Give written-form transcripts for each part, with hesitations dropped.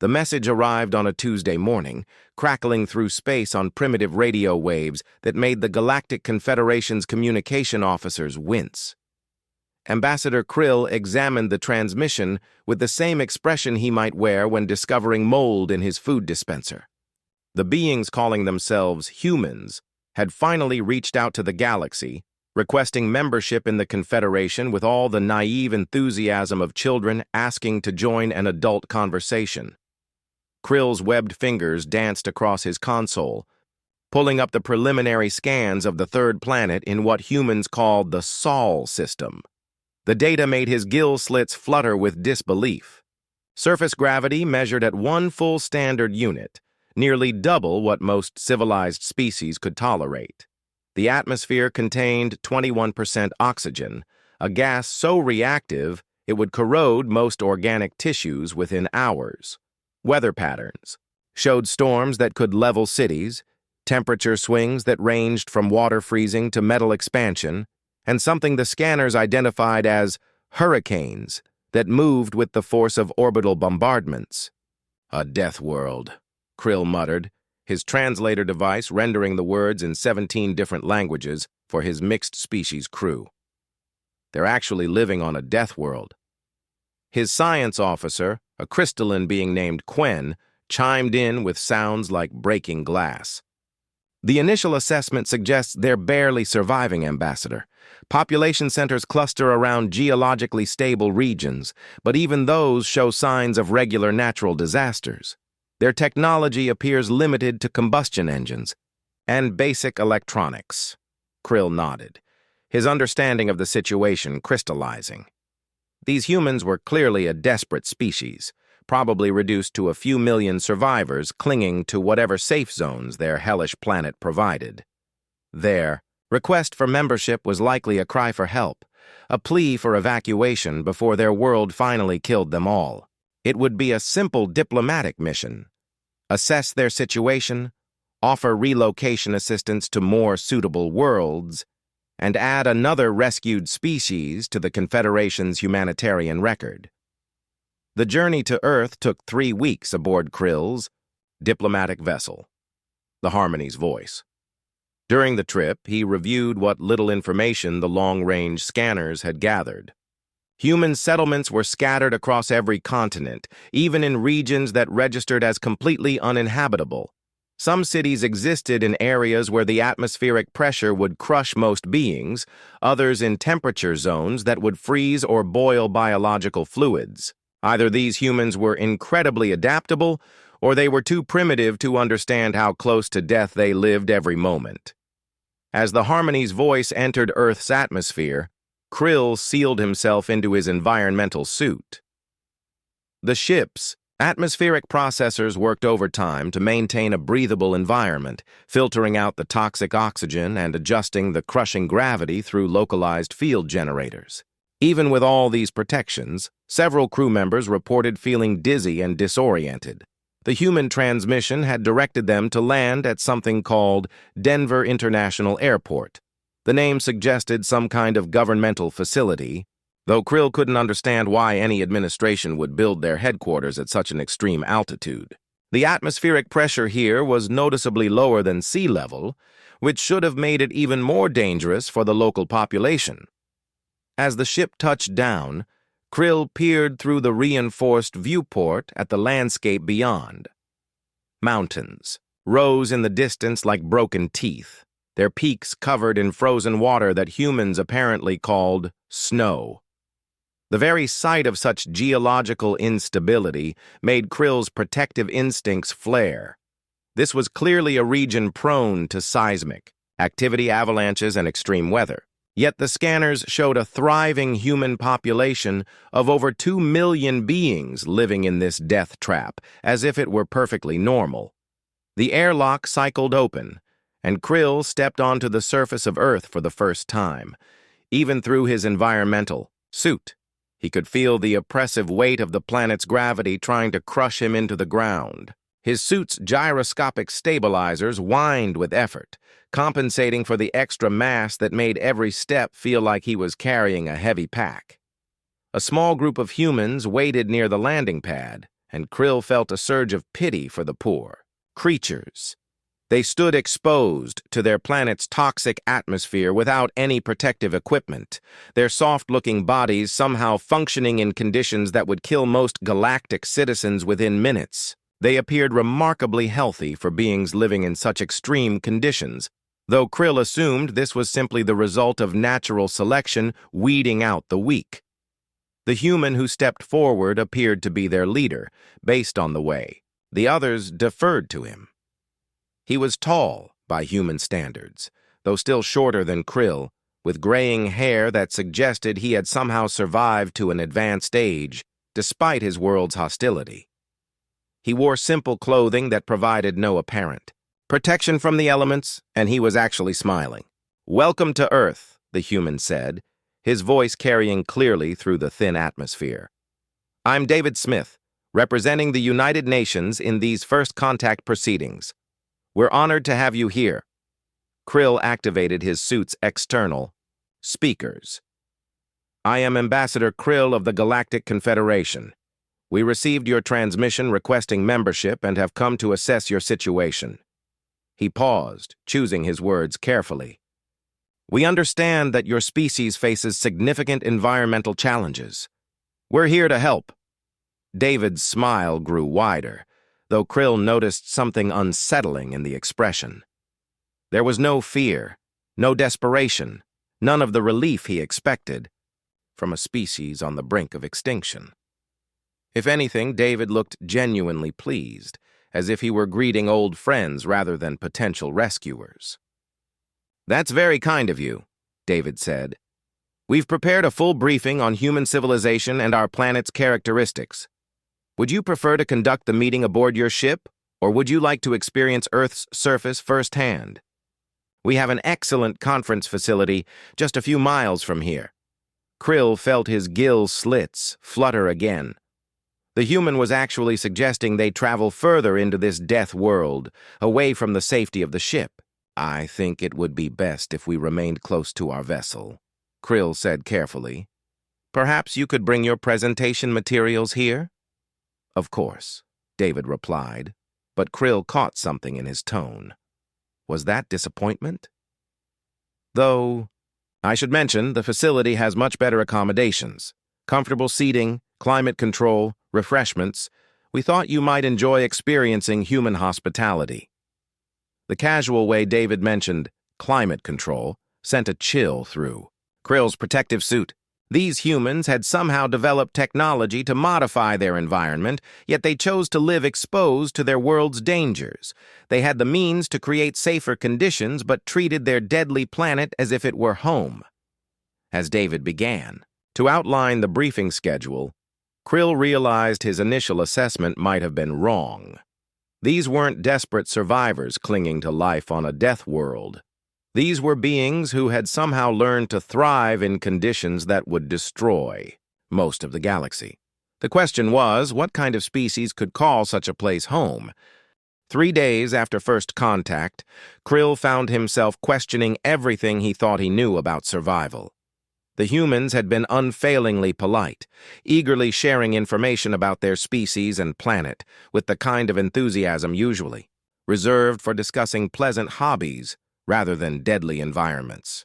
The message arrived on a Tuesday morning, crackling through space on primitive radio waves that made the Galactic Confederation's communication officers wince. Ambassador Krill examined the transmission with the same expression he might wear when discovering mold in his food dispenser. The beings calling themselves humans had finally reached out to the galaxy, requesting membership in the Confederation with all the naive enthusiasm of children asking to join an adult conversation. Krill's webbed fingers danced across his console, pulling up the preliminary scans of the third planet in what humans called the Sol system. The data made his gill slits flutter with disbelief. Surface gravity measured at 1 full standard unit, nearly double what most civilized species could tolerate. The atmosphere contained 21% oxygen, a gas so reactive it would corrode most organic tissues within hours. Weather patterns showed storms that could level cities, temperature swings that ranged from water freezing to metal expansion, and something the scanners identified as hurricanes that moved with the force of orbital bombardments. "A death world," Krill muttered, his translator device rendering the words in 17 different languages for his mixed-species crew. They're actually living on a death world. His science officer, a crystalline being named Quen, chimed in with sounds like breaking glass. "The initial assessment suggests they're barely surviving, Ambassador. Population centers cluster around geologically stable regions, but even those show signs of regular natural disasters. Their technology appears limited to combustion engines and basic electronics." Krill nodded, his understanding of the situation crystallizing. These humans were clearly a desperate species, probably reduced to a few million survivors clinging to whatever safe zones their hellish planet provided. Their request for membership was likely a cry for help, a plea for evacuation before their world finally killed them all. It would be a simple diplomatic mission: assess their situation, offer relocation assistance to more suitable worlds, and add another rescued species to the Confederation's humanitarian record. The journey to Earth took 3 weeks aboard Krill's diplomatic vessel, the Harmony's voice. During the trip, he reviewed what little information the long-range scanners had gathered. Human settlements were scattered across every continent, even in regions that registered as completely uninhabitable. Some cities existed in areas where the atmospheric pressure would crush most beings, others in temperature zones that would freeze or boil biological fluids. Either these humans were incredibly adaptable, or they were too primitive to understand how close to death they lived every moment. As the Harmony's voice entered Earth's atmosphere, Krill sealed himself into his environmental suit. The ship's atmospheric processors worked overtime to maintain a breathable environment, filtering out the toxic oxygen and adjusting the crushing gravity through localized field generators. Even with all these protections, several crew members reported feeling dizzy and disoriented. The human transmission had directed them to land at something called Denver International Airport. The name suggested some kind of governmental facility, though Krill couldn't understand why any administration would build their headquarters at such an extreme altitude. The atmospheric pressure here was noticeably lower than sea level, which should have made it even more dangerous for the local population. As the ship touched down, Krill peered through the reinforced viewport at the landscape beyond. Mountains rose in the distance like broken teeth, their peaks covered in frozen water that humans apparently called snow. The very sight of such geological instability made Krill's protective instincts flare. This was clearly a region prone to seismic activity, avalanches, and extreme weather. Yet the scanners showed a thriving human population of over 2 million beings living in this death trap, as if it were perfectly normal. The airlock cycled open, and Krill stepped onto the surface of Earth for the first time. Even through his environmental suit, he could feel the oppressive weight of the planet's gravity trying to crush him into the ground. His suit's gyroscopic stabilizers whined with effort, compensating for the extra mass that made every step feel like he was carrying a heavy pack. A small group of humans waited near the landing pad, and Krill felt a surge of pity for the poor creatures. They stood exposed to their planet's toxic atmosphere without any protective equipment, their soft-looking bodies somehow functioning in conditions that would kill most galactic citizens within minutes. They appeared remarkably healthy for beings living in such extreme conditions, though Krill assumed this was simply the result of natural selection weeding out the weak. The human who stepped forward appeared to be their leader, based on the way the others deferred to him. He was tall by human standards, though still shorter than Krill, with graying hair that suggested he had somehow survived to an advanced age, despite his world's hostility. He wore simple clothing that provided no apparent protection from the elements, and he was actually smiling. "Welcome to Earth," the human said, his voice carrying clearly through the thin atmosphere. "I'm David Smith, representing the United Nations in these first contact proceedings. We're honored to have you here." Krill activated his suit's external speakers. "I am Ambassador Krill of the Galactic Confederation. We received your transmission requesting membership and have come to assess your situation." He paused, choosing his words carefully. "We understand that your species faces significant environmental challenges. We're here to help." David's smile grew wider, though Krill noticed something unsettling in the expression. There was no fear, no desperation, none of the relief he expected from a species on the brink of extinction. If anything, David looked genuinely pleased, as if he were greeting old friends rather than potential rescuers. "That's very kind of you," David said. "We've prepared a full briefing on human civilization and our planet's characteristics. Would you prefer to conduct the meeting aboard your ship, or would you like to experience Earth's surface firsthand? We have an excellent conference facility just a few miles from here." Krill felt his gill slits flutter again. The human was actually suggesting they travel further into this death world, away from the safety of the ship. "I think it would be best if we remained close to our vessel," Krill said carefully. "Perhaps you could bring your presentation materials here?" "Of course," David replied, but Krill caught something in his tone. Was that disappointment? "Though, I should mention, the facility has much better accommodations, comfortable seating, climate control, refreshments. We thought you might enjoy experiencing human hospitality." The casual way David mentioned climate control sent a chill through Krill's protective suit. These humans had somehow developed technology to modify their environment, yet they chose to live exposed to their world's dangers. They had the means to create safer conditions, but treated their deadly planet as if it were home. As David began to outline the briefing schedule, Krill realized his initial assessment might have been wrong. These weren't desperate survivors clinging to life on a death world. These were beings who had somehow learned to thrive in conditions that would destroy most of the galaxy. The question was, what kind of species could call such a place home? 3 days after first contact, Krill found himself questioning everything he thought he knew about survival. The humans had been unfailingly polite, eagerly sharing information about their species and planet, with the kind of enthusiasm usually reserved for discussing pleasant hobbies rather than deadly environments.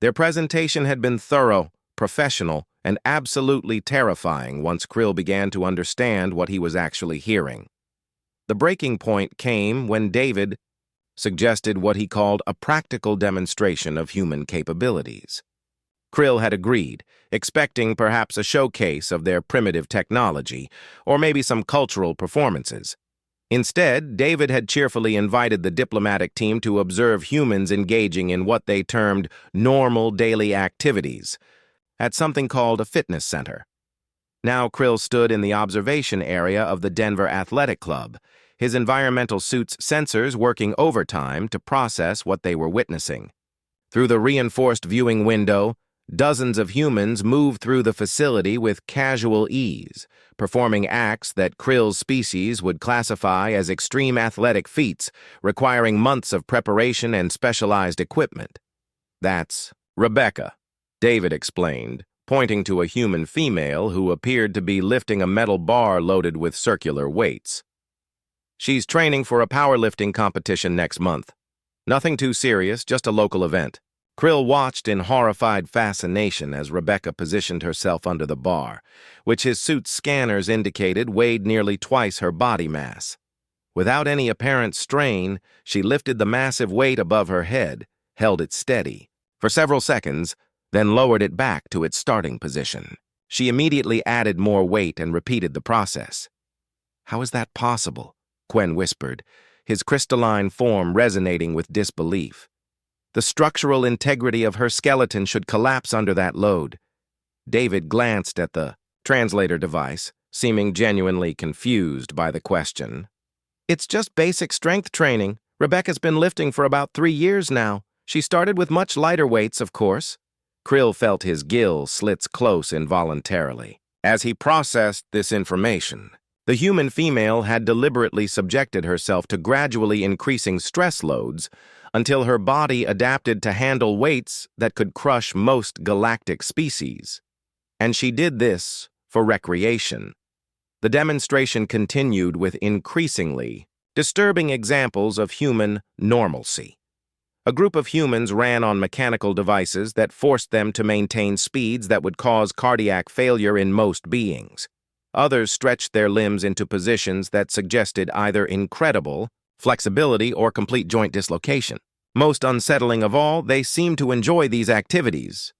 Their presentation had been thorough, professional, and absolutely terrifying once Krill began to understand what he was actually hearing. The breaking point came when David suggested what he called a practical demonstration of human capabilities. Krill had agreed, expecting perhaps a showcase of their primitive technology, or maybe some cultural performances. Instead, David had cheerfully invited the diplomatic team to observe humans engaging in what they termed normal daily activities at something called a fitness center. Now Krill stood in the observation area of the Denver Athletic Club, his environmental suit's sensors working overtime to process what they were witnessing. Through the reinforced viewing window, dozens of humans moved through the facility with casual ease, performing acts that Krill's species would classify as extreme athletic feats, requiring months of preparation and specialized equipment. "That's Rebecca," David explained, pointing to a human female who appeared to be lifting a metal bar loaded with circular weights. "She's training for a powerlifting competition next month. Nothing too serious, just a local event." Krill watched in horrified fascination as Rebecca positioned herself under the bar, which his suit's scanners indicated weighed nearly twice her body mass. Without any apparent strain, she lifted the massive weight above her head, held it steady for several seconds, then lowered it back to its starting position. She immediately added more weight and repeated the process. "How is that possible?" Quen whispered, his crystalline form resonating with disbelief. "The structural integrity of her skeleton should collapse under that load." David glanced at the translator device, seeming genuinely confused by the question. "It's just basic strength training. Rebecca's been lifting for about 3 years now. She started with much lighter weights, of course." Krill felt his gill slits close involuntarily. As he processed this information, the human female had deliberately subjected herself to gradually increasing stress loads until her body adapted to handle weights that could crush most galactic species. And she did this for recreation. The demonstration continued with increasingly disturbing examples of human normalcy. A group of humans ran on mechanical devices that forced them to maintain speeds that would cause cardiac failure in most beings. Others stretched their limbs into positions that suggested either incredible flexibility or complete joint dislocation. Most unsettling of all, they seemed to enjoy these activities.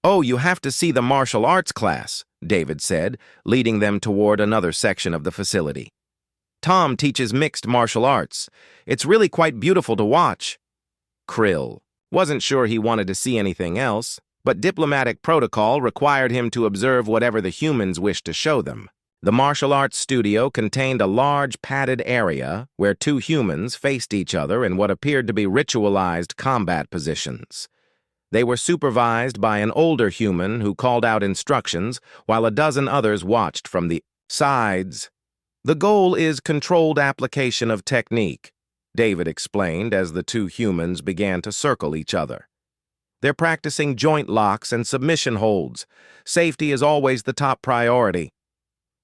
"Oh, you have to see the martial arts class," David said, leading them toward another section of the facility. "Tom teaches mixed martial arts. It's really quite beautiful to watch." Krill wasn't sure he wanted to see anything else, but diplomatic protocol required him to observe whatever the humans wished to show them. The martial arts studio contained a large padded area where 2 humans faced each other in what appeared to be ritualized combat positions. They were supervised by an older human who called out instructions while a dozen others watched from the sides. "The goal is controlled application of technique," David explained as the 2 humans began to circle each other. "They're practicing joint locks and submission holds. Safety is always the top priority."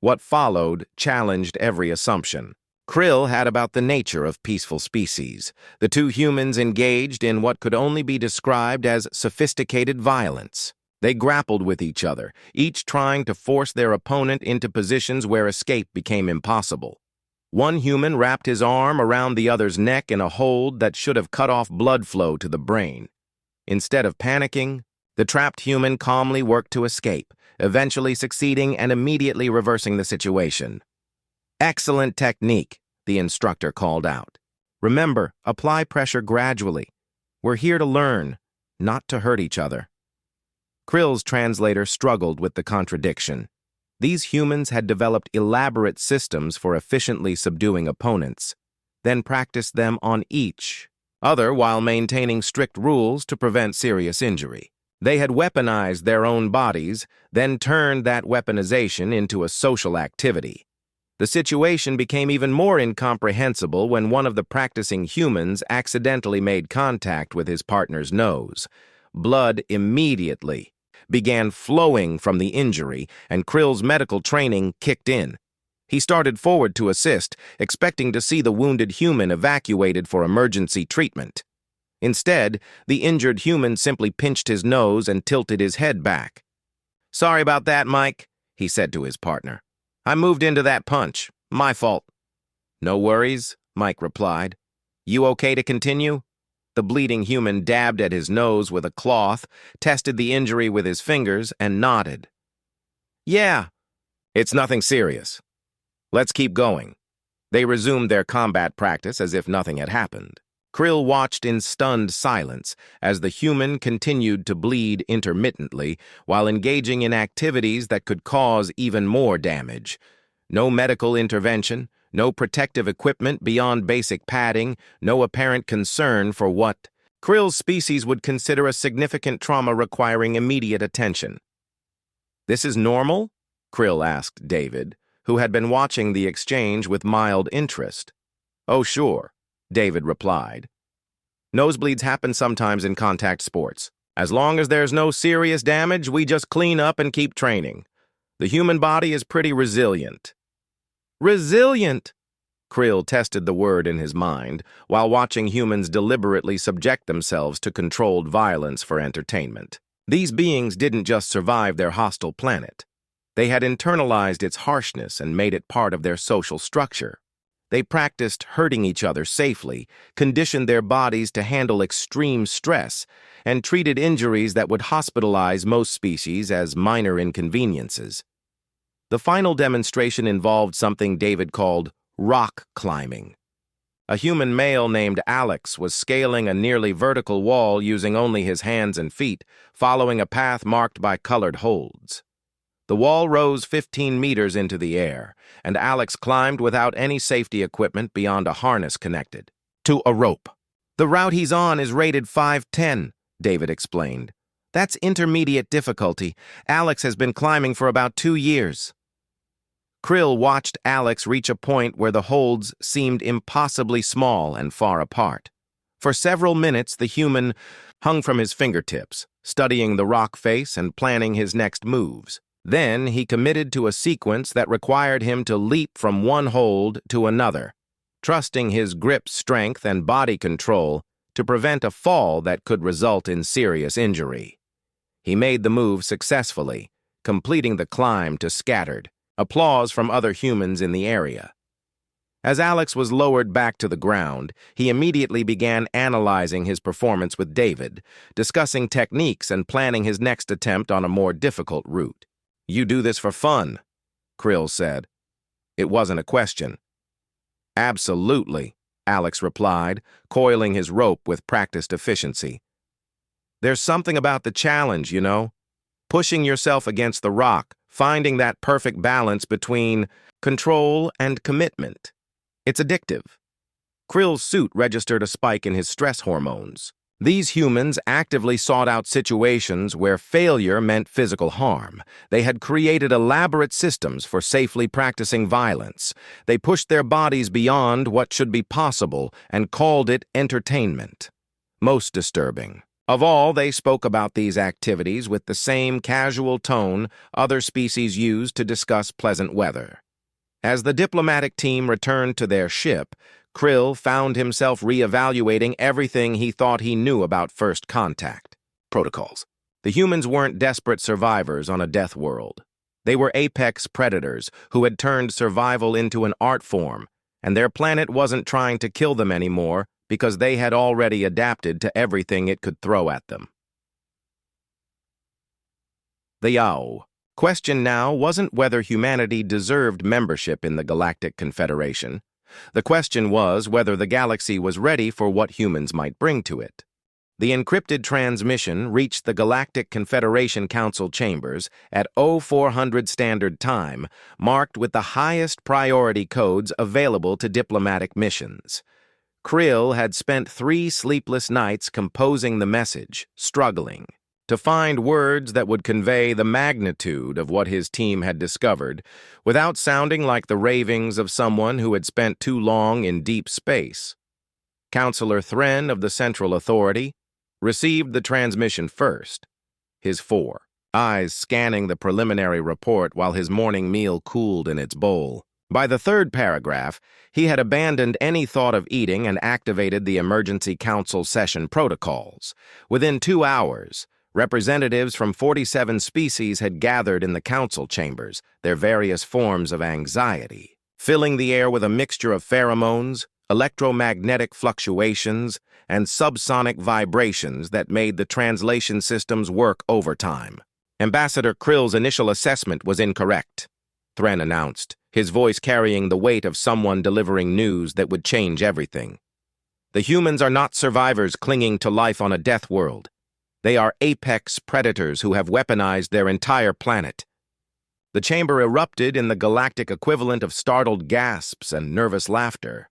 What followed challenged every assumption. Krill had about the nature of peaceful species. The 2 humans engaged in what could only be described as sophisticated violence. They grappled with each other, each trying to force their opponent into positions where escape became impossible. One human wrapped his arm around the other's neck in a hold that should have cut off blood flow to the brain. Instead of panicking, the trapped human calmly worked to escape, eventually succeeding and immediately reversing the situation. "Excellent technique," the instructor called out. "Remember, apply pressure gradually. We're here to learn, not to hurt each other." Krill's translator struggled with the contradiction. These humans had developed elaborate systems for efficiently subduing opponents, then practiced them on each other while maintaining strict rules to prevent serious injury. They had weaponized their own bodies, then turned that weaponization into a social activity. The situation became even more incomprehensible when one of the practicing humans accidentally made contact with his partner's nose. Blood immediately began flowing from the injury, and Krill's medical training kicked in. He started forward to assist, expecting to see the wounded human evacuated for emergency treatment. Instead, the injured human simply pinched his nose and tilted his head back. "Sorry about that, Mike," he said to his partner. "I moved into that punch. My fault." "No worries," Mike replied. "You okay to continue?" The bleeding human dabbed at his nose with a cloth, tested the injury with his fingers, and nodded. "Yeah, it's nothing serious. Let's keep going." They resumed their combat practice as if nothing had happened. Krill watched in stunned silence as the human continued to bleed intermittently while engaging in activities that could cause even more damage. No medical intervention, no protective equipment beyond basic padding, no apparent concern for what Krill's species would consider a significant trauma requiring immediate attention. "This is normal?" Krill asked David, who had been watching the exchange with mild interest. "Oh, sure," David replied. "Nosebleeds happen sometimes in contact sports. As long as there's no serious damage, we just clean up and keep training. The human body is pretty resilient. Resilient! Krill tested the word in his mind while watching humans deliberately subject themselves to controlled violence for entertainment. These beings didn't just survive their hostile planet. They had internalized its harshness and made it part of their social structure. They practiced hurting each other safely, conditioned their bodies to handle extreme stress, and treated injuries that would hospitalize most species as minor inconveniences. The final demonstration involved something David called rock climbing. A human male named Alex was scaling a nearly vertical wall using only his hands and feet, following a path marked by colored holds. The wall rose 15 meters into the air, and Alex climbed without any safety equipment beyond a harness connected to a rope. "The route he's on is rated 510, David explained. "That's intermediate difficulty. Alex has been climbing for about 2 years. Krill watched Alex reach a point where the holds seemed impossibly small and far apart. For several minutes, the human hung from his fingertips, studying the rock face and planning his next moves. Then he committed to a sequence that required him to leap from one hold to another, trusting his grip strength and body control to prevent a fall that could result in serious injury. He made the move successfully, completing the climb to scattered applause from other humans in the area. As Alex was lowered back to the ground, he immediately began analyzing his performance with David, discussing techniques and planning his next attempt on a more difficult route. "You do this for fun," Krill said. It wasn't a question. "Absolutely," Alex replied, coiling his rope with practiced efficiency. "There's something about the challenge, you know? Pushing yourself against the rock, finding that perfect balance between control and commitment. It's addictive." Krill's suit registered a spike in his stress hormones. These humans actively sought out situations where failure meant physical harm. They had created elaborate systems for safely practicing violence. They pushed their bodies beyond what should be possible and called it entertainment. Most disturbing of all, they spoke about these activities with the same casual tone other species use to discuss pleasant weather. As the diplomatic team returned to their ship, Krill found himself reevaluating everything he thought he knew about first contact protocols. The humans weren't desperate survivors on a death world. They were apex predators who had turned survival into an art form, and their planet wasn't trying to kill them anymore because they had already adapted to everything it could throw at them. The Yao. Question now wasn't whether humanity deserved membership in the Galactic Confederation. The question was whether the galaxy was ready for what humans might bring to it. The encrypted transmission reached the Galactic Confederation Council chambers at 0400 Standard Time, marked with the highest priority codes available to diplomatic missions. Krill had spent 3 sleepless nights composing the message, struggling to find words that would convey the magnitude of what his team had discovered without sounding like the ravings of someone who had spent too long in deep space. Counselor Thren of the Central Authority received the transmission first, his 4 eyes scanning the preliminary report while his morning meal cooled in its bowl. By the 3rd paragraph, he had abandoned any thought of eating and activated the emergency council session protocols. Within 2 hours, representatives from 47 species had gathered in the council chambers, their various forms of anxiety, filling the air with a mixture of pheromones, electromagnetic fluctuations, and subsonic vibrations that made the translation systems work overtime. Ambassador Krill's initial assessment was incorrect, Thren announced, his voice carrying the weight of someone delivering news that would change everything. The humans are not survivors clinging to life on a death world. They are apex predators who have weaponized their entire planet. The chamber erupted in the galactic equivalent of startled gasps and nervous laughter.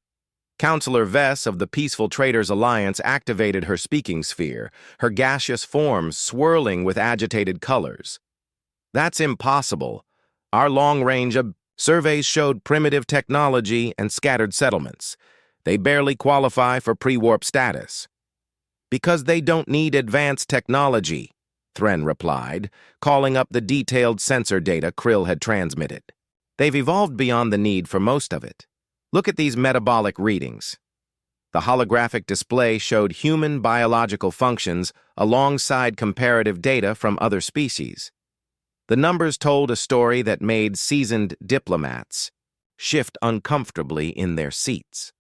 Counselor Vess of the Peaceful Traders Alliance activated her speaking sphere, her gaseous form swirling with agitated colors. "That's impossible. Our long-range surveys showed primitive technology and scattered settlements. They barely qualify for pre-warp status." Because they don't need advanced technology, Thren replied, calling up the detailed sensor data Krill had transmitted. They've evolved beyond the need for most of it. Look at these metabolic readings. The holographic display showed human biological functions alongside comparative data from other species. The numbers told a story that made seasoned diplomats shift uncomfortably in their seats.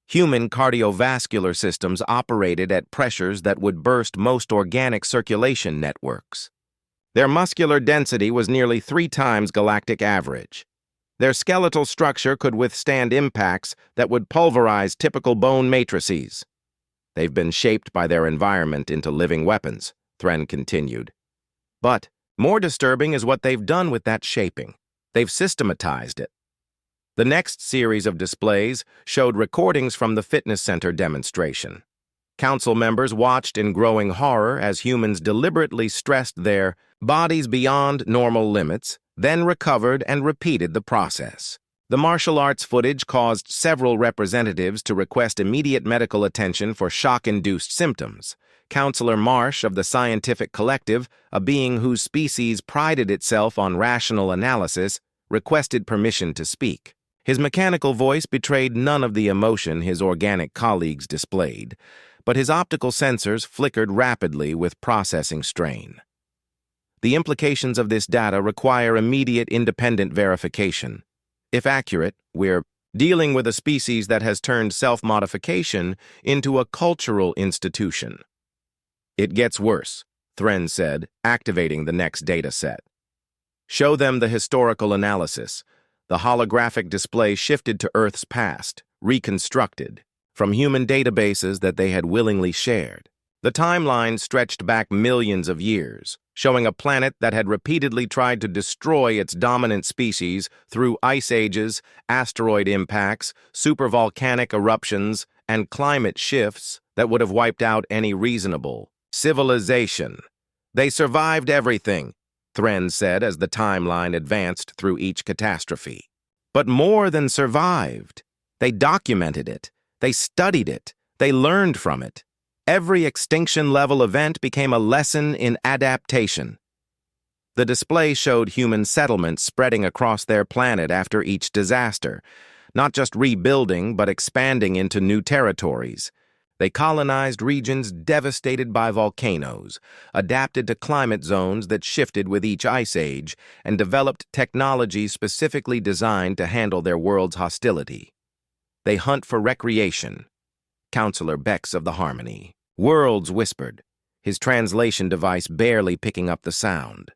Human cardiovascular systems operated at pressures that would burst most organic circulation networks. Their muscular density was nearly 3 times galactic average. Their skeletal structure could withstand impacts that would pulverize typical bone matrices. They've been shaped by their environment into living weapons, Thren continued. But more disturbing is what they've done with that shaping. They've systematized it. The next series of displays showed recordings from the fitness center demonstration. Council members watched in growing horror as humans deliberately stressed their bodies beyond normal limits, then recovered and repeated the process. The martial arts footage caused several representatives to request immediate medical attention for shock-induced symptoms. Counselor Marsh of the Scientific Collective, a being whose species prided itself on rational analysis, requested permission to speak. His mechanical voice betrayed none of the emotion his organic colleagues displayed, but his optical sensors flickered rapidly with processing strain. The implications of this data require immediate independent verification. If accurate, we're dealing with a species that has turned self-modification into a cultural institution. It gets worse, Thren said, activating the next data set. Show them the historical analysis. The holographic display shifted to Earth's past, reconstructed, from human databases that they had willingly shared. The timeline stretched back millions of years, showing a planet that had repeatedly tried to destroy its dominant species through ice ages, asteroid impacts, supervolcanic eruptions, and climate shifts that would have wiped out any reasonable civilization. They survived everything, Thren said as the timeline advanced through each catastrophe. But more than survived. They documented it. They studied it. They learned from it. Every extinction-level event became a lesson in adaptation. The display showed human settlements spreading across their planet after each disaster, not just rebuilding but expanding into new territories. They colonized regions devastated by volcanoes, adapted to climate zones that shifted with each ice age, and developed technology specifically designed to handle their world's hostility. They hunt for recreation. Counselor Bex of the Harmony. Worlds whispered, his translation device barely picking up the sound.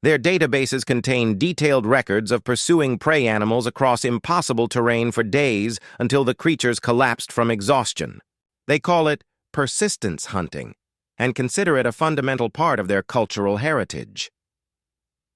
Their databases contain detailed records of pursuing prey animals across impossible terrain for days until the creatures collapsed from exhaustion. They call it persistence hunting and consider it a fundamental part of their cultural heritage.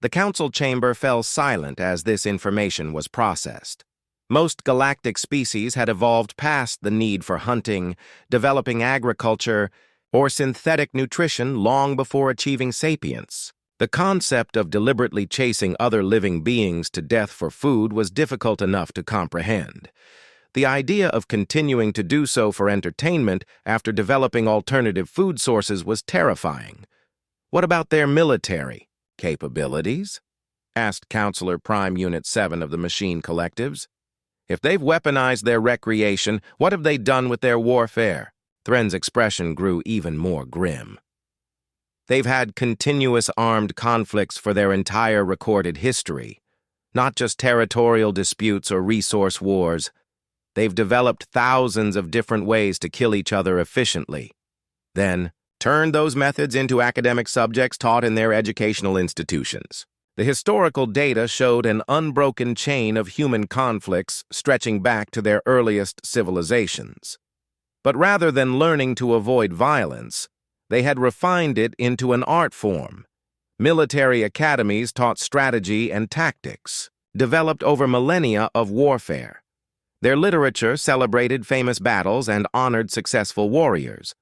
The council chamber fell silent as this information was processed. Most galactic species had evolved past the need for hunting, developing agriculture, or synthetic nutrition long before achieving sapience. The concept of deliberately chasing other living beings to death for food was difficult enough to comprehend. The idea of continuing to do so for entertainment after developing alternative food sources was terrifying. What about their military capabilities? Asked Counselor Prime Unit 7 of the Machine Collectives. If they've weaponized their recreation, what have they done with their warfare? Thren's expression grew even more grim. They've had continuous armed conflicts for their entire recorded history, not just territorial disputes or resource wars. They've developed thousands of different ways to kill each other efficiently. Then, turned those methods into academic subjects taught in their educational institutions. The historical data showed an unbroken chain of human conflicts stretching back to their earliest civilizations. But rather than learning to avoid violence, they had refined it into an art form. Military academies taught strategy and tactics, developed over millennia of warfare. Their literature celebrated famous battles and honored successful warriors.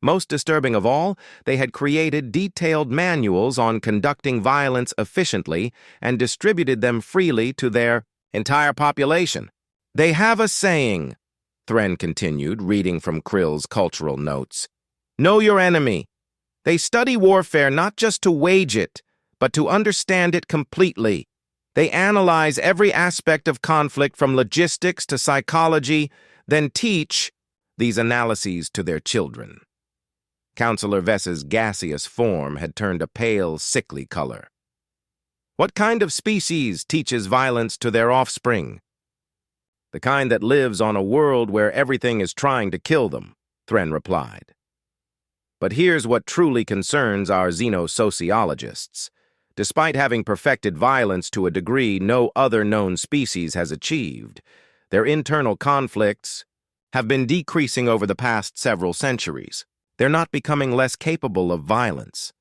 Most disturbing of all, they had created detailed manuals on conducting violence efficiently and distributed them freely to their entire population. They have a saying, Thren continued, reading from Krill's cultural notes. Know your enemy. They study warfare not just to wage it, but to understand it completely. They analyze every aspect of conflict from logistics to psychology, then teach these analyses to their children. Counselor Vess's gaseous form had turned a pale, sickly color. What kind of species teaches violence to their offspring? The kind that lives on a world where everything is trying to kill them, Thren replied. But here's what truly concerns our xenosociologists. Despite having perfected violence to a degree no other known species has achieved, their internal conflicts have been decreasing over the past several centuries. They're not becoming less capable of violence.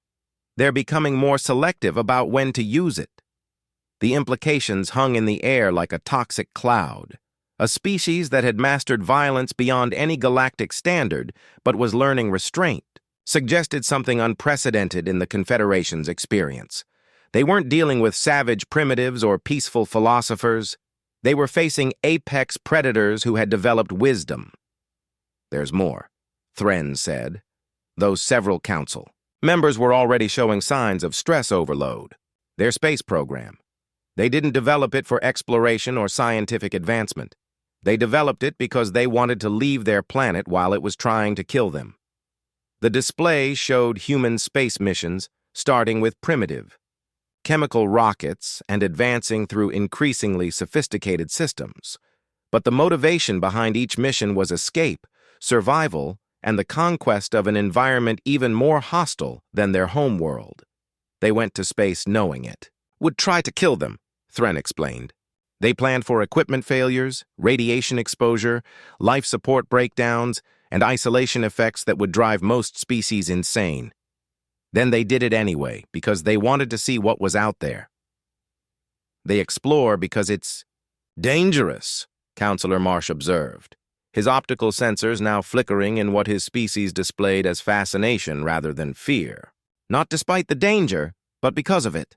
They're becoming more selective about when to use it. The implications hung in the air like a toxic cloud. A species that had mastered violence beyond any galactic standard, but was learning restraint, suggested something unprecedented in the Confederation's experience. They weren't dealing with savage primitives or peaceful philosophers. They were facing apex predators who had developed wisdom. There's more, Thren said. Those several council members were already showing signs of stress overload. Their space program. They didn't develop it for exploration or scientific advancement. They developed it because they wanted to leave their planet while it was trying to kill them. The display showed human space missions, starting with primitive chemical rockets and advancing through increasingly sophisticated systems. But the motivation behind each mission was escape, survival, and the conquest of an environment even more hostile than their home world. They went to space knowing it. Would try to kill them, Thren explained. They planned for equipment failures, radiation exposure, life support breakdowns, and isolation effects that would drive most species insane. Then they did it anyway, because they wanted to see what was out there. They explore because it's dangerous, Counselor Marsh observed, his optical sensors now flickering in what his species displayed as fascination rather than fear. Not despite the danger, but because of it.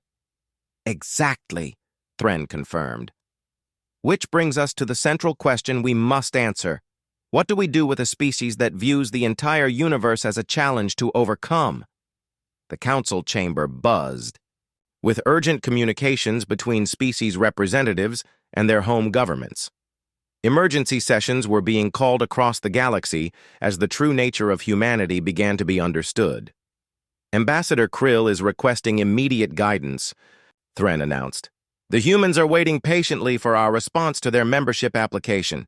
Exactly, Thren confirmed. Which brings us to the central question we must answer. What do we do with a species that views the entire universe as a challenge to overcome? The council chamber buzzed, with urgent communications between species representatives and their home governments. Emergency sessions were being called across the galaxy as the true nature of humanity began to be understood. Ambassador Krill is requesting immediate guidance, Thren announced. The humans are waiting patiently for our response to their membership application.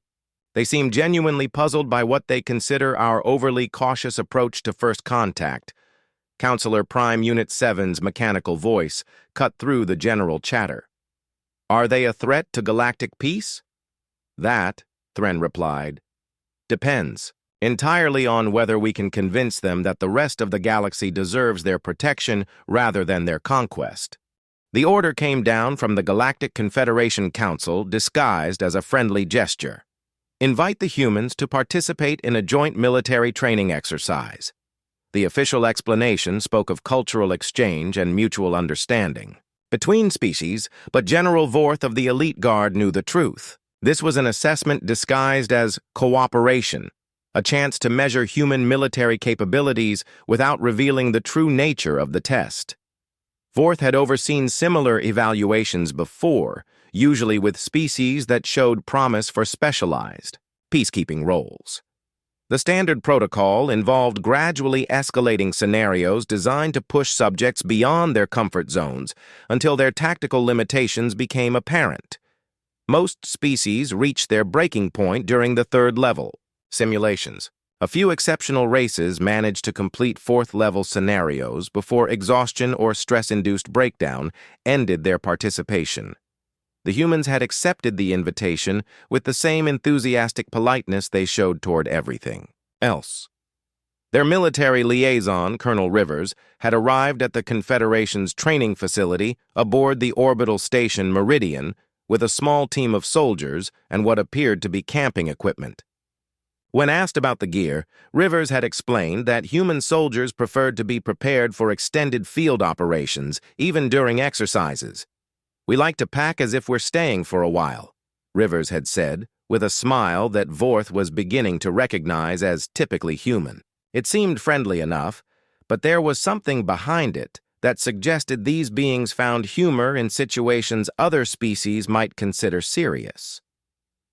They seem genuinely puzzled by what they consider our overly cautious approach to first contact. Counselor Prime Unit 7's mechanical voice cut through the general chatter. Are they a threat to galactic peace? That, Thren replied, depends entirely on whether we can convince them that the rest of the galaxy deserves their protection rather than their conquest. The order came down from the Galactic Confederation Council disguised as a friendly gesture. Invite the humans to participate in a joint military training exercise. The official explanation spoke of cultural exchange and mutual understanding between species, but General Vorth of the Elite Guard knew the truth. This was an assessment disguised as cooperation, a chance to measure human military capabilities without revealing the true nature of the test. Vorth had overseen similar evaluations before, usually with species that showed promise for specialized peacekeeping roles. The standard protocol involved gradually escalating scenarios designed to push subjects beyond their comfort zones until their tactical limitations became apparent. Most species reached their breaking point during the third level, simulations. A few exceptional races managed to complete fourth-level scenarios before exhaustion or stress-induced breakdown ended their participation. The humans had accepted the invitation with the same enthusiastic politeness they showed toward everything else. Their military liaison, Colonel Rivers, had arrived at the Confederation's training facility aboard the orbital station Meridian with a small team of soldiers and what appeared to be camping equipment. When asked about the gear, Rivers had explained that human soldiers preferred to be prepared for extended field operations, even during exercises. We like to pack as if we're staying for a while, Rivers had said, with a smile that Vorth was beginning to recognize as typically human. It seemed friendly enough, but there was something behind it that suggested these beings found humor in situations other species might consider serious.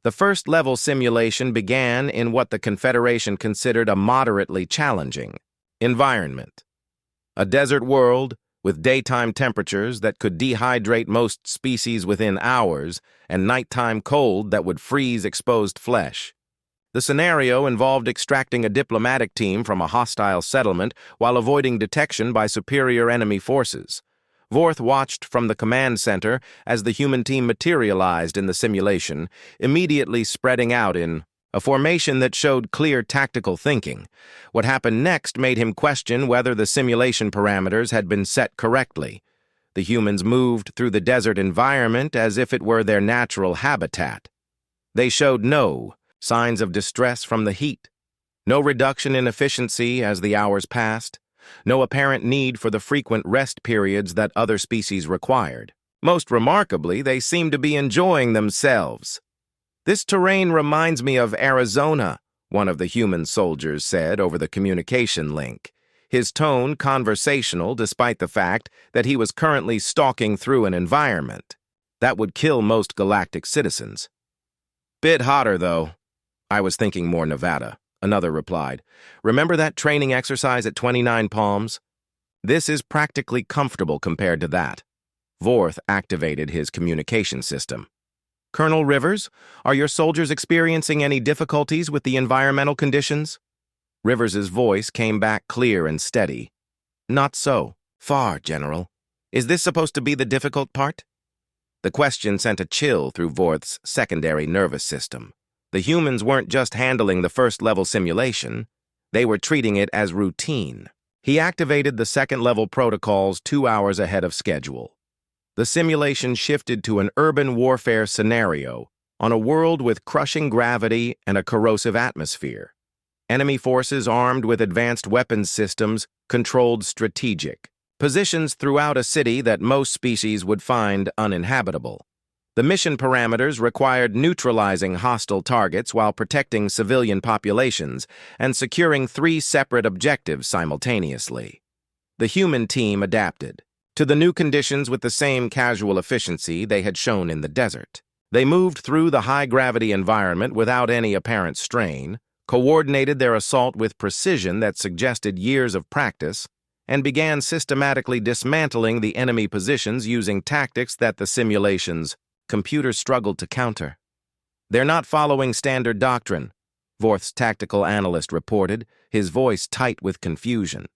The first-level simulation began in what the Confederation considered a moderately challenging environment. A desert world with daytime temperatures that could dehydrate most species within hours and nighttime cold that would freeze exposed flesh. The scenario involved extracting a diplomatic team from a hostile settlement while avoiding detection by superior enemy forces. Vorth watched from the command center as the human team materialized in the simulation, immediately spreading out in a formation that showed clear tactical thinking. What happened next made him question whether the simulation parameters had been set correctly. The humans moved through the desert environment as if it were their natural habitat. They showed no signs of distress from the heat, no reduction in efficiency as the hours passed, no apparent need for the frequent rest periods that other species required. Most remarkably, they seemed to be enjoying themselves. "This terrain reminds me of Arizona," one of the human soldiers said over the communication link, his tone conversational despite the fact that he was currently stalking through an environment that would kill most galactic citizens. "Bit hotter, though." "I was thinking more Nevada," another replied. "Remember that training exercise at 29 Palms? This is practically comfortable compared to that." Vorth activated his communication system. "Colonel Rivers, are your soldiers experiencing any difficulties with the environmental conditions?" Rivers's voice came back clear and steady. "Not so far, General. Is this supposed to be the difficult part?" The question sent a chill through Vorth's secondary nervous system. The humans weren't just handling the first-level simulation, they were treating it as routine. He activated the second-level protocols 2 hours ahead of schedule. The simulation shifted to an urban warfare scenario on a world with crushing gravity and a corrosive atmosphere. Enemy forces armed with advanced weapons systems controlled strategic positions throughout a city that most species would find uninhabitable. The mission parameters required neutralizing hostile targets while protecting civilian populations and securing 3 separate objectives simultaneously. The human team adapted to the new conditions with the same casual efficiency they had shown in the desert. They moved through the high-gravity environment without any apparent strain, coordinated their assault with precision that suggested years of practice, and began systematically dismantling the enemy positions using tactics that the simulation's computers struggled to counter. "They're not following standard doctrine," Vorth's tactical analyst reported, his voice tight with confusion.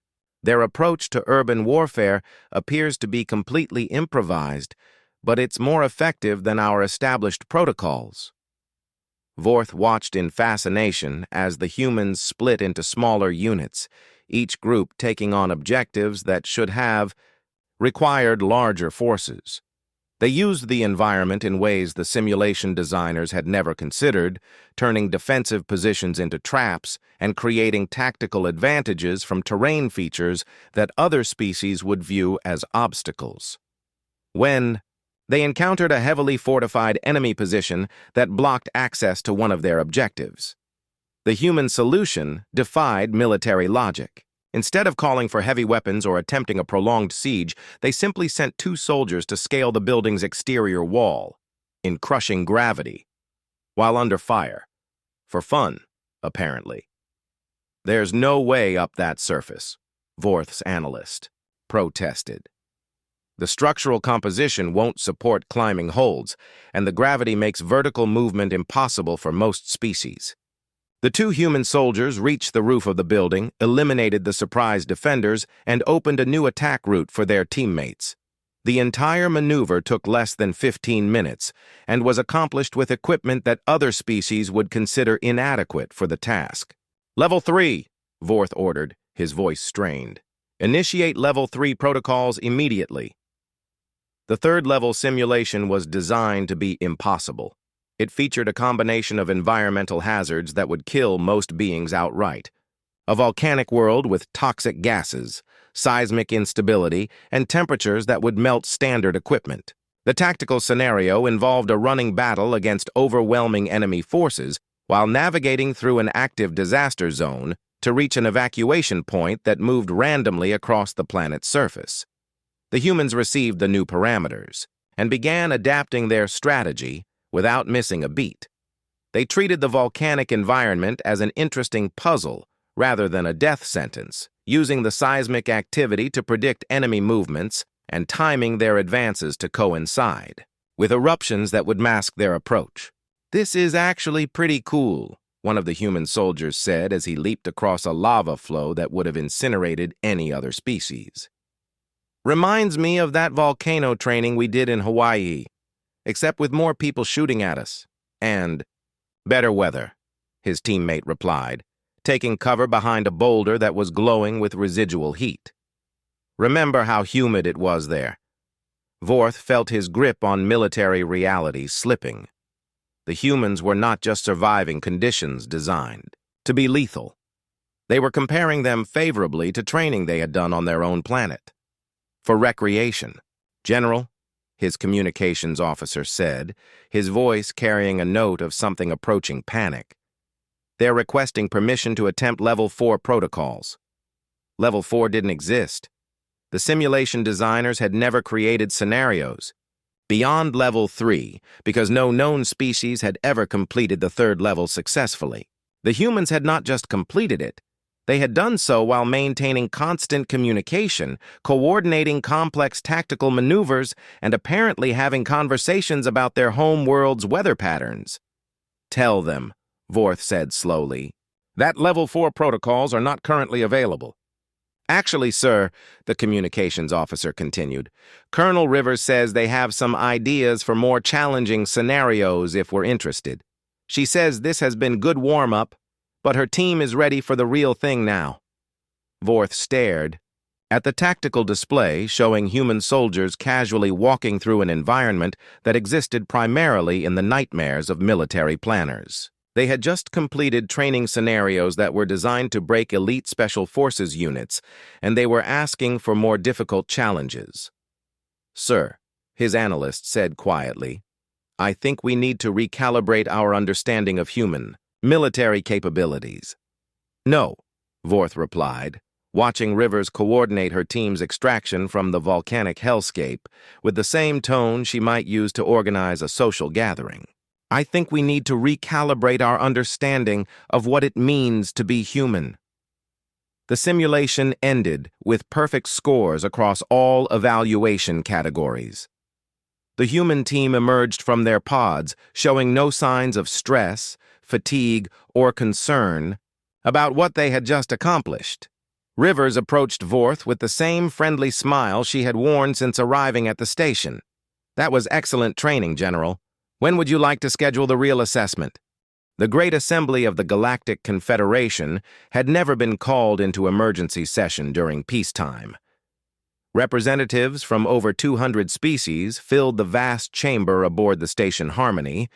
"Their approach to urban warfare appears to be completely improvised, but it's more effective than our established protocols." Vorth watched in fascination as the humans split into smaller units, each group taking on objectives that should have required larger forces. They used the environment in ways the simulation designers had never considered, turning defensive positions into traps and creating tactical advantages from terrain features that other species would view as obstacles. When they encountered a heavily fortified enemy position that blocked access to one of their objectives, the human solution defied military logic. Instead of calling for heavy weapons or attempting a prolonged siege, they simply sent 2 soldiers to scale the building's exterior wall, in crushing gravity, while under fire. For fun, apparently. "There's no way up that surface," Vorth's analyst protested. "The structural composition won't support climbing holds, and the gravity makes vertical movement impossible for most species." The 2 human soldiers reached the roof of the building, eliminated the surprise defenders, and opened a new attack route for their teammates. The entire maneuver took less than 15 minutes and was accomplished with equipment that other species would consider inadequate for the task. "Level 3, Vorth ordered, his voice strained. "Initiate Level 3 protocols immediately." The third-level simulation was designed to be impossible. It featured a combination of environmental hazards that would kill most beings outright. A volcanic world with toxic gases, seismic instability, and temperatures that would melt standard equipment. The tactical scenario involved a running battle against overwhelming enemy forces while navigating through an active disaster zone to reach an evacuation point that moved randomly across the planet's surface. The humans received the new parameters and began adapting their strategy without missing a beat. They treated the volcanic environment as an interesting puzzle rather than a death sentence, using the seismic activity to predict enemy movements and timing their advances to coincide, with eruptions that would mask their approach. "This is actually pretty cool," one of the human soldiers said as he leaped across a lava flow that would have incinerated any other species. "Reminds me of that volcano training we did in Hawaii, except with more people shooting at us. And better weather," his teammate replied, taking cover behind a boulder that was glowing with residual heat. "Remember how humid it was there." Vorth felt his grip on military reality slipping. The humans were not just surviving conditions designed to be lethal. They were comparing them favorably to training they had done on their own planet. "For recreation, General," his communications officer said, his voice carrying a note of something approaching panic. "They're requesting permission to attempt Level 4 protocols." Level 4 didn't exist. The simulation designers had never created scenarios beyond Level 3 because no known species had ever completed the third level successfully. The humans had not just completed it, they had done so while maintaining constant communication, coordinating complex tactical maneuvers, and apparently having conversations about their home world's weather patterns. "Tell them," Vorth said slowly, "that Level 4 protocols are not currently available." "Actually, sir," the communications officer continued, "Colonel Rivers says they have some ideas for more challenging scenarios if we're interested. She says this has been good warm-up, but her team is ready for the real thing now." Vorth stared at the tactical display showing human soldiers casually walking through an environment that existed primarily in the nightmares of military planners. They had just completed training scenarios that were designed to break elite special forces units, and they were asking for more difficult challenges. "Sir," his analyst said quietly, "I think we need to recalibrate our understanding of human military capabilities." "No," Vorth replied, watching Rivers coordinate her team's extraction from the volcanic hellscape with the same tone she might use to organize a social gathering. "I think we need to recalibrate our understanding of what it means to be human." The simulation ended with perfect scores across all evaluation categories. The human team emerged from their pods, showing no signs of stress, fatigue, or concern about what they had just accomplished. Rivers approached Vorth with the same friendly smile she had worn since arriving at the station. "That was excellent training, General. When would you like to schedule the real assessment?" The Great Assembly of the Galactic Confederation had never been called into emergency session during peacetime. Representatives from over 200 species filled the vast chamber aboard the station Harmony,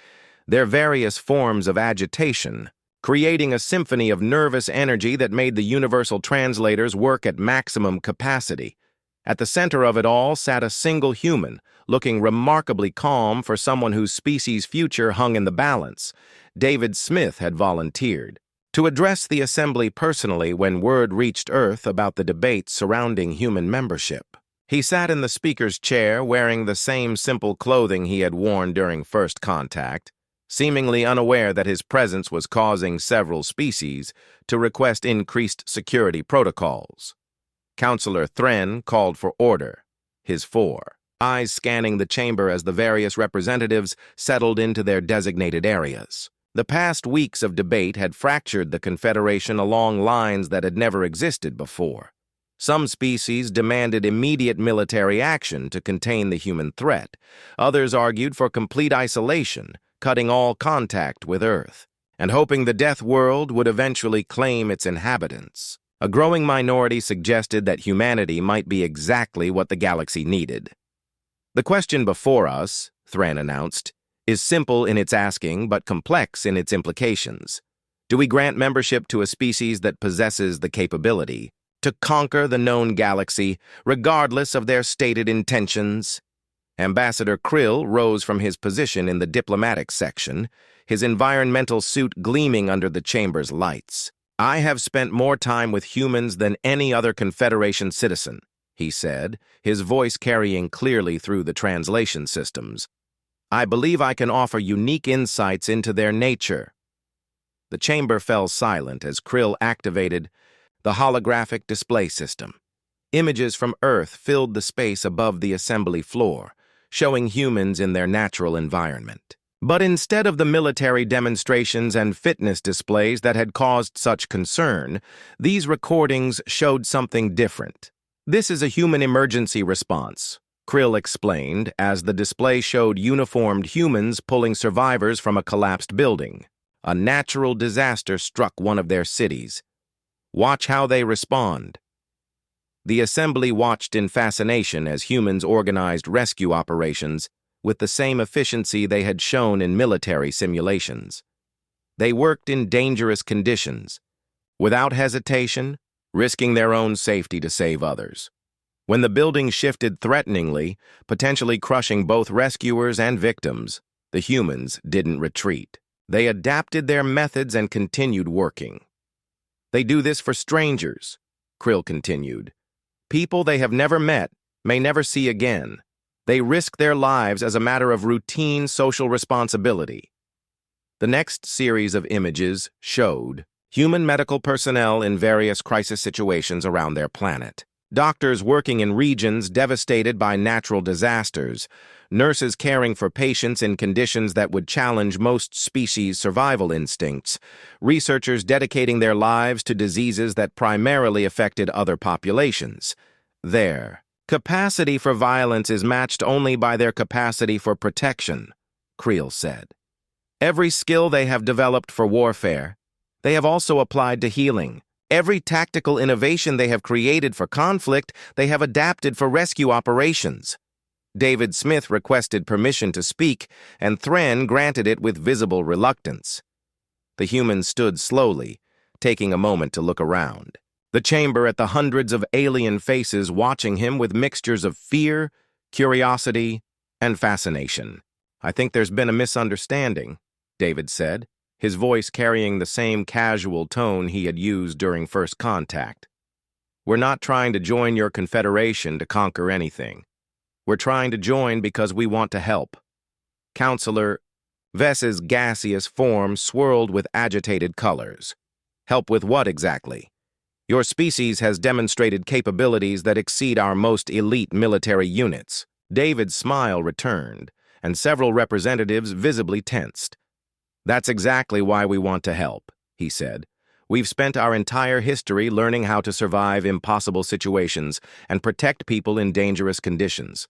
their various forms of agitation, creating a symphony of nervous energy that made the universal translators work at maximum capacity. At the center of it all sat a single human, looking remarkably calm for someone whose species' future hung in the balance. David Smith had volunteered to address the assembly personally when word reached Earth about the debate surrounding human membership. He sat in the speaker's chair wearing the same simple clothing he had worn during first contact, seemingly unaware that his presence was causing several species to request increased security protocols. Counselor Thren called for order, his four eyes scanning the chamber as the various representatives settled into their designated areas. The past weeks of debate had fractured the Confederation along lines that had never existed before. Some species demanded immediate military action to contain the human threat. Others argued for complete isolation, cutting all contact with Earth, and hoping the deathworld would eventually claim its inhabitants. A growing minority suggested that humanity might be exactly what the galaxy needed. "The question before us," Thren announced, "is simple in its asking but complex in its implications. Do we grant membership to a species that possesses the capability to conquer the known galaxy, regardless of their stated intentions?" Ambassador Krill rose from his position in the diplomatic section, his environmental suit gleaming under the chamber's lights. I have spent more time with humans than any other Confederation citizen, he said, his voice carrying clearly through the translation systems. I believe I can offer unique insights into their nature. The chamber fell silent as Krill activated the holographic display system. Images from Earth filled the space above the assembly floor, showing humans in their natural environment. But instead of the military demonstrations and fitness displays that had caused such concern, these recordings showed something different. This is a human emergency response, Krill explained, as the display showed uniformed humans pulling survivors from a collapsed building. A natural disaster struck one of their cities. Watch how they respond. The assembly watched in fascination as humans organized rescue operations with the same efficiency they had shown in military simulations. They worked in dangerous conditions, without hesitation, risking their own safety to save others. When the building shifted threateningly, potentially crushing both rescuers and victims, the humans didn't retreat. They adapted their methods and continued working. They do this for strangers, Krill continued. People they have never met, may never see again. They risk their lives as a matter of routine social responsibility. The next series of images showed human medical personnel in various crisis situations around their planet. Doctors working in regions devastated by natural disasters, nurses caring for patients in conditions that would challenge most species' survival instincts, researchers dedicating their lives to diseases that primarily affected other populations. Their capacity for violence is matched only by their capacity for protection, Krill said. Every skill they have developed for warfare, they have also applied to healing. Every tactical innovation they have created for conflict, they have adapted for rescue operations. David Smith requested permission to speak, and Thren granted it with visible reluctance. The human stood slowly, taking a moment to look around. The chamber at the hundreds of alien faces watching him with mixtures of fear, curiosity, and fascination. I think there's been a misunderstanding, David said, his voice carrying the same casual tone he had used during first contact. We're not trying to join your confederation to conquer anything. We're trying to join because we want to help. Counselor Vess's gaseous form swirled with agitated colors. Help with what exactly? Your species has demonstrated capabilities that exceed our most elite military units. David's smile returned, and several representatives visibly tensed. That's exactly why we want to help, he said. We've spent our entire history learning how to survive impossible situations and protect people in dangerous conditions.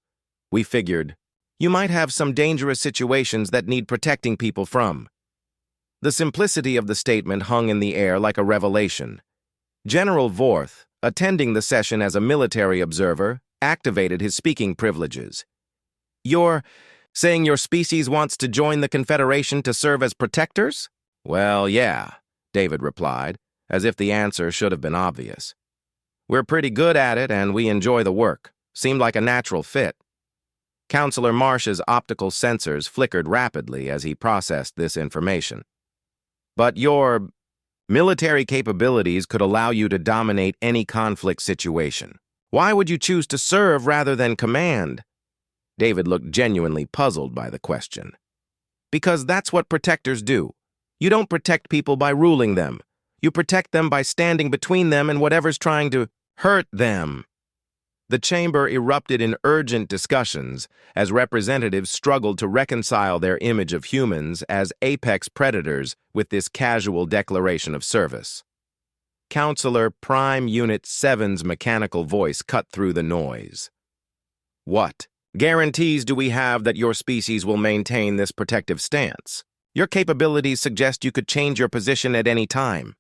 We figured, you might have some dangerous situations that need protecting people from. The simplicity of the statement hung in the air like a revelation. General Vorth, attending the session as a military observer, activated his speaking privileges. You're saying your species wants to join the Confederation to serve as protectors? Well, yeah, David replied, as if the answer should have been obvious. We're pretty good at it and we enjoy the work. Seemed like a natural fit. Counselor Marsh's optical sensors flickered rapidly as he processed this information. But your military capabilities could allow you to dominate any conflict situation. Why would you choose to serve rather than command? David looked genuinely puzzled by the question. Because that's what protectors do. You don't protect people by ruling them. You protect them by standing between them and whatever's trying to hurt them. The chamber erupted in urgent discussions as representatives struggled to reconcile their image of humans as apex predators with this casual declaration of service. Counselor Prime Unit 7's mechanical voice cut through the noise. What guarantees do we have that your species will maintain this protective stance? Your capabilities suggest you could change your position at any time.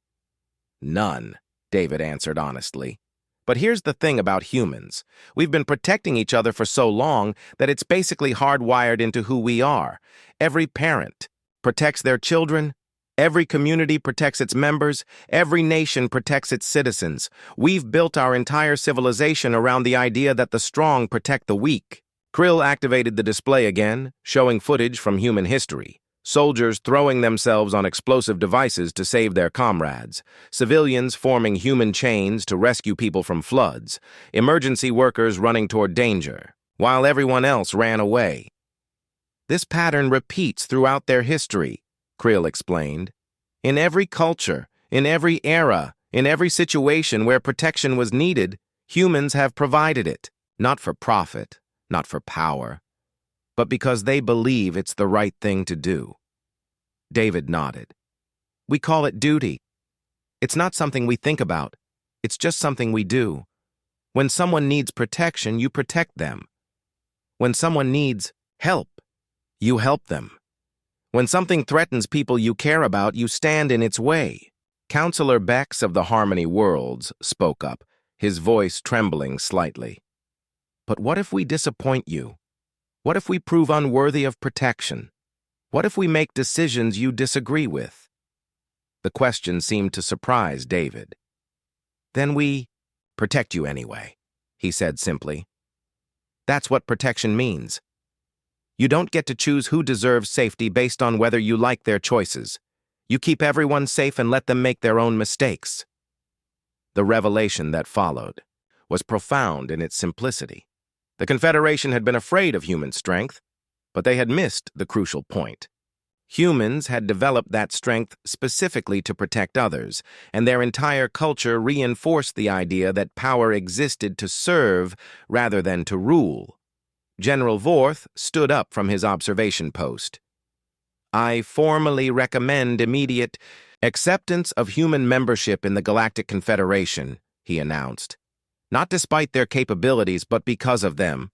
None, David answered honestly. But here's the thing about humans. We've been protecting each other for so long that it's basically hardwired into who we are. Every parent protects their children. Every community protects its members. Every nation protects its citizens. We've built our entire civilization around the idea that the strong protect the weak. Krill activated the display again, showing footage from human history. Soldiers throwing themselves on explosive devices to save their comrades, civilians forming human chains to rescue people from floods, emergency workers running toward danger, while everyone else ran away. This pattern repeats throughout their history, Krill explained. In every culture, in every era, in every situation where protection was needed, humans have provided it, not for profit, not for power, but because they believe it's the right thing to do. David nodded. We call it duty. It's not something we think about. It's just something we do. When someone needs protection, you protect them. When someone needs help, you help them. When something threatens people you care about, you stand in its way. Counselor Bex of the Harmony Worlds spoke up, his voice trembling slightly. But what if we disappoint you? What if we prove unworthy of protection? What if we make decisions you disagree with? The question seemed to surprise David. Then we protect you anyway, he said simply. That's what protection means. You don't get to choose who deserves safety based on whether you like their choices. You keep everyone safe and let them make their own mistakes. The revelation that followed was profound in its simplicity. The Confederation had been afraid of human strength, but they had missed the crucial point. Humans had developed that strength specifically to protect others, and their entire culture reinforced the idea that power existed to serve rather than to rule. General Vorth stood up from his observation post. I formally recommend immediate acceptance of human membership in the Galactic Confederation, he announced. Not despite their capabilities, but because of them.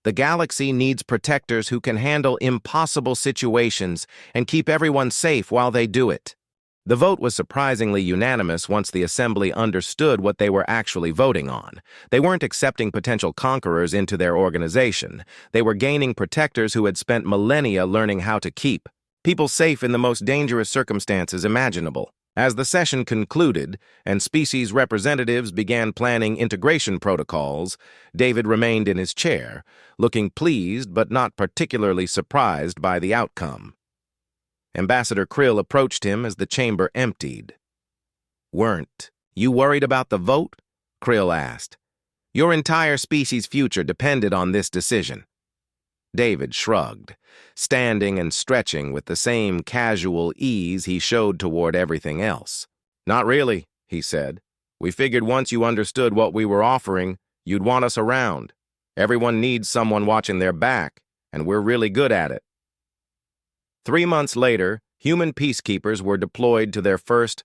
The galaxy needs protectors who can handle impossible situations and keep everyone safe while they do it. The vote was surprisingly unanimous once the Assembly understood what they were actually voting on. They weren't accepting potential conquerors into their organization. They were gaining protectors who had spent millennia learning how to keep people safe in the most dangerous circumstances imaginable. As the session concluded and species representatives began planning integration protocols, David remained in his chair, looking pleased but not particularly surprised by the outcome. Ambassador Krill approached him as the chamber emptied. Weren't you worried about the vote? Krill asked. Your entire species' future depended on this decision. David shrugged, standing and stretching with the same casual ease he showed toward everything else. Not really, he said. We figured once you understood what we were offering, you'd want us around. Everyone needs someone watching their back, and we're really good at it. 3 months later, human peacekeepers were deployed to their first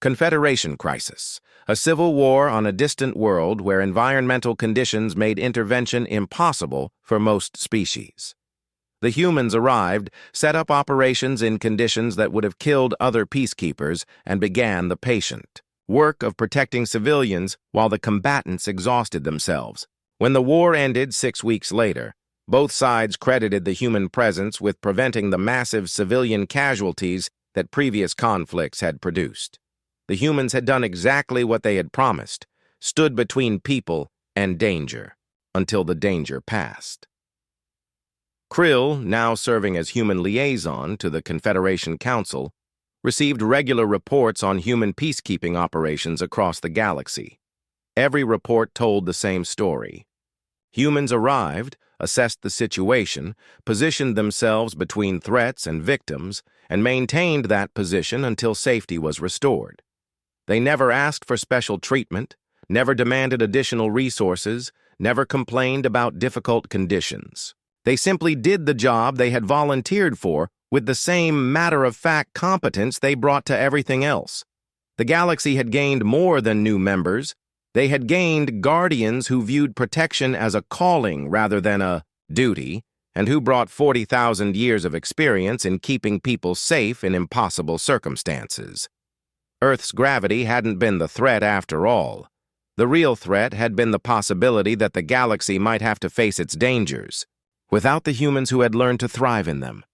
Confederation crisis, a civil war on a distant world where environmental conditions made intervention impossible for most species. The humans arrived, set up operations in conditions that would have killed other peacekeepers, and began the patient work of protecting civilians while the combatants exhausted themselves. When the war ended 6 weeks later, both sides credited the human presence with preventing the massive civilian casualties that previous conflicts had produced. The humans had done exactly what they had promised, stood between people and danger, until the danger passed. Krill, now serving as human liaison to the Confederation Council, received regular reports on human peacekeeping operations across the galaxy. Every report told the same story. Humans arrived, assessed the situation, positioned themselves between threats and victims, and maintained that position until safety was restored. They never asked for special treatment, never demanded additional resources, never complained about difficult conditions. They simply did the job they had volunteered for with the same matter-of-fact competence they brought to everything else. The galaxy had gained more than new members. They had gained guardians who viewed protection as a calling rather than a duty, and who brought 40,000 years of experience in keeping people safe in impossible circumstances. Earth's gravity hadn't been the threat after all. The real threat had been the possibility that the galaxy might have to face its dangers, without the humans who had learned to thrive in them.